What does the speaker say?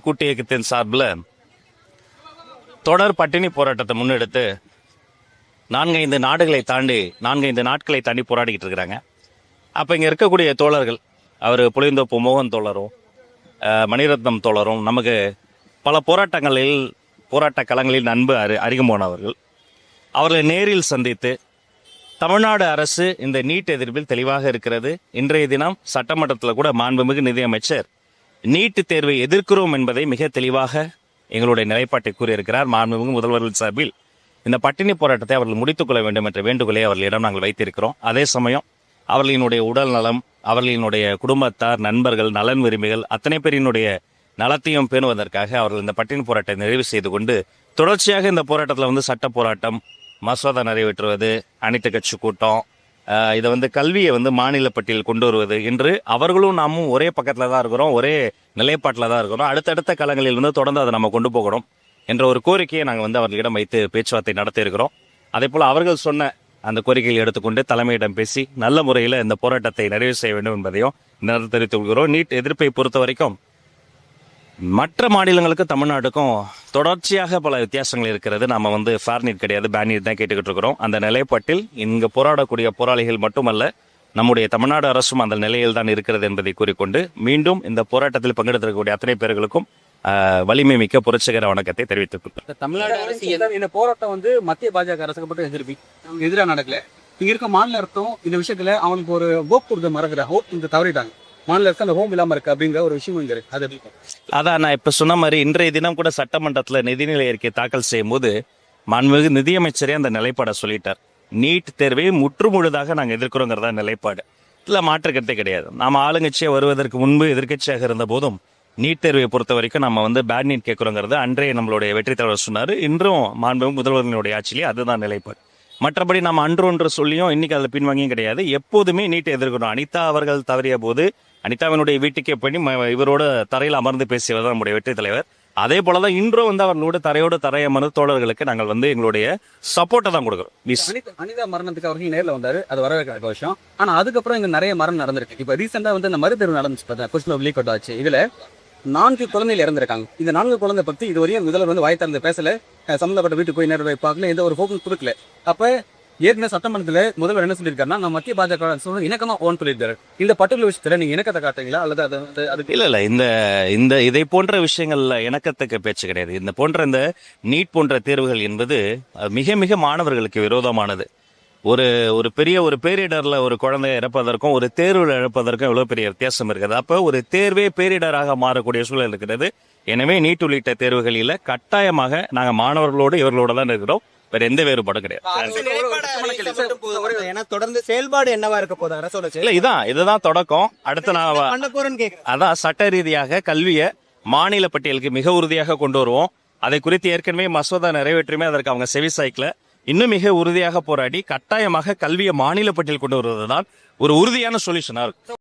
கூட்டு இயக்கத்தின் சார்பில் தொடர் பட்டினி போராட்டத்தை முன்னெடுத்து 4-5 நாட்களை தாண்டி போராடிக்கிட்டு இருக்கிறாங்க. அப்போ இங்கே இருக்கக்கூடிய தோழர்கள், அவர் புளியந்தோப்பு மோகன் தோழரும் மணிரத்னம் தோழரும் நமக்கு பல போராட்ட களங்களில் நண்பு அறிமுகமானவர்கள். அவர்களை நேரில் சந்தித்து தமிழ்நாடு அரசு இந்த நீட் எதிர்ப்பில் தெளிவாக இருக்கிறது. இன்றைய தினம் சட்டமன்றத்தில் கூட மாண்புமிகு நிதியமைச்சர் நீட் தேர்வை எதிர்க்கிறோம் என்பதை மிக தெளிவாக எங்களுடைய நிலைப்பாட்டை கூறியிருக்கிறார். மாண்புமிகு முதல்வர்கள் சார்பில் இந்த பட்டினி போராட்டத்தை அவர்கள் முடித்துக் கொள்ள வேண்டும் என்ற வேண்டுகோளை அவர்களிடம் நாங்கள் வைத்திருக்கிறோம். அதே சமயம் அவர்களினுடைய உடல் நலம், அவர்களினுடைய குடும்பத்தார், நண்பர்கள், நலன் விரும்பிகள் அத்தனை பேரினுடைய நலத்தையும் பேணுவதற்காக அவர்கள் இந்த பட்டினி போராட்டத்தை நிறைவு செய்து கொண்டு தொடர்ச்சியாக இந்த போராட்டத்தில் சட்ட போராட்டம், மசோதா நிறைவேற்றுவது, அனைத்து கட்சி கூட்டம், இதை கல்வியை மாநில பட்டியல் கொண்டு வருவது என்று அவர்களும் நாமும் ஒரே பக்கத்தில் தான் இருக்கிறோம், ஒரே நிலைப்பாட்டில் தான் இருக்கிறோம். அடுத்தடுத்த களங்களில் தொடர்ந்து அதை நம்ம கொண்டு போகணும் என்ற ஒரு கோரிக்கையை நாங்கள் அவர்களிடம் வைத்து பேச்சுவார்த்தை நடத்தி இருக்கிறோம். அதே போல் அவர்கள் சொன்ன அந்த கோரிக்கையை எடுத்துக்கொண்டு தலைமையிடம் பேசி நல்ல முறையில் இந்த போராட்டத்தை நிறைவு செய்ய வேண்டும் என்பதையும் தெரிவித்துக் கொள்கிறோம். நீட் எதிர்ப்பை பொறுத்த வரைக்கும் மற்ற மாநிலங்களுக்கும் தமிழ்நாட்டுக்கும் தொடர்ச்சியாக பல வித்தியாசங்கள் இருக்கிறது. நம்ம ஃபேர் நீட் கிடையாது, பேன் நீட் தான் கேட்டுக்கிட்டு இருக்கிறோம். அந்த நிலைப்பாட்டில் இங்கு போராடக்கூடிய போராளிகள் மட்டுமல்ல, நம்முடைய தமிழ்நாடு அரசும் அந்த நிலையில் தான் இருக்கிறது என்பதை கூறிக்கொண்டு மீண்டும் இந்த போராட்டத்தில் பங்கெடுத்திருக்கக்கூடிய அத்தனை பேர்களுக்கும் வலிமை மிக்க புரட்சிகர வணக்கத்தை தெரிவித்துக் தமிழ்நாடு அரசு இந்த போராட்டம் மத்திய பாஜக அரசுக்கு மட்டும் எதிராக நடக்கல. இங்க இருக்க மாநில அரசும் இந்த விஷயத்துல அவனுக்கு ஒரு ஹோப் கொடுத்த மறக்கிற ஹோப் தவறிட்டாங்க. மாநில அரசு அந்த ஹோம் இல்லாம இருக்கு அப்படிங்கிற ஒரு விஷயம் இங்க இருக்கு. அது அதான் நான் இப்ப சொன்ன மாதிரி இன்றைய தினம் கூட சட்டமன்றத்தில் நிதிநிலை அறிக்கை தாக்கல் செய்யும் போது மாண்புமிகு நிதியமைச்சரே அந்த நிலைப்பாடை சொல்லிட்டார். நீட் தேர்வை முற்றுமுழுதாக நாங்கள் எதிர்க்கிறோங்கிறதா நிலைப்பாடு. இல்ல மாற்றுக்கருத்தே கிடையாது. நாம ஆளுங்கட்சியை வருவதற்கு முன்பு எதிர்கட்சியாக இருந்த போதும் நீட் தேர்வை பொறுத்த வரைக்கும் நம்ம பேட் நீட் கேட்கிறோங்கிறது அன்றைய நம்மளுடைய வெற்றி தலைவர் சொன்னாரு. இன்றும் மாண்புமிகு முதல்வர்களுடைய ஆட்சியிலே அதுதான் நிலைப்பாடு. மற்றபடி நம்ம அன்று சொல்லியும் இன்னைக்கு அதில் பின்வாங்கியும் கிடையாது. எப்போதுமே நீட்டை எதிர்க்கிறோம். அனிதா அவர்கள் தவறிய போது அனிதாவினுடைய வீட்டுக்கே பண்ணி இவரோட தரையில் அமர்ந்து பேசியவர் தான் நம்முடைய வெற்றி தலைவர். அதே போலதான் இன்றும் அவர்களோட தரையை அமர்ந்து தோழர்களுக்கு நாங்கள் எங்களுடைய சப்போர்ட்டை தான் கொடுக்குறோம். அனிதா மரணத்துக்கு அவர்கள் நேரில் வந்தாரு, அது வரவேற்க விஷயம். ஆனா அதுக்கப்புறம் இங்க நிறைய மரணம் நடந்திருக்கு. இப்ப ரீசெண்டா இந்த மறுதேர்வு நடந்துச்சு, கொஸ்டின் லீக் அவுட் ஆச்சு. இதுல 4 குழந்தைகள் இறந்திருக்காங்க. இந்த 4 குழந்தை பத்தி இதுவரையும் முதல்வர் வாய் திறந்து பேசல, சம்பந்தப்பட்ட வீட்டுக்கு போய் நேரில் பார்க்கல, எந்த ஒரு ஃபோக்கஸ் கொடுக்கல. அப்ப ஏற்கனவே சட்டமன்றத்தில் முதல்வர் என்ன சொல்லியிருக்காருன்னா, நான் மத்திய பாஜக இணக்கமா ஓன் சொல்லியிருக்காரு. இந்த பர்டிகுலர் விஷயத்துல நீங்க இணக்கத்தை காட்டுறீங்களா அல்லது அது இல்ல இந்த இதை போன்ற விஷயங்கள்ல இணக்கத்துக்கு பேச்சு கிடையாது. இந்த போன்ற இந்த நீட் போன்ற தேர்வுகள் என்பது மிக மிக மாணவர்களுக்கு விரோதமானது. ஒரு பெரிய பேரிடர்ல ஒரு குழந்தை இறப்பதற்கும் ஒரு தேர்வில் இழப்பதற்கும் எவ்வளவு பெரிய வித்தியாசம் இருக்குது. அப்ப ஒரு தேர்வே பேரிடராக மாறக்கூடிய சூழல் இருக்கிறது. எனவே நீட் உள்ளிட்ட தேர்வுகளில் கட்டாயமாக நாங்க மாணவர்களோடு இவர்களோட தான் இருக்கிறோம். வேற எந்த வேறுபாடும் கிடையாது. தொடர்ந்து செயல்பாடு என்னவா இருக்க போது அரசோட? இதுதான் தொடக்கம். அடுத்து அதான் சட்ட ரீதியாக கல்வியை மாநில பட்டியலுக்கு மிக உறுதியாக கொண்டு வருவோம். அதை குறித்து ஏற்கனவே மசோதா நிறைவேற்றுமே அதற்கு அவங்க செவிசாய்க்கல. இன்னும் மிக உறுதியாக போராடி கட்டாயமாக கல்வியை மாநில பட்டியல் கொண்டு வருவதுதான் ஒரு உறுதியான சொல்யூஷனா இருக்கும்.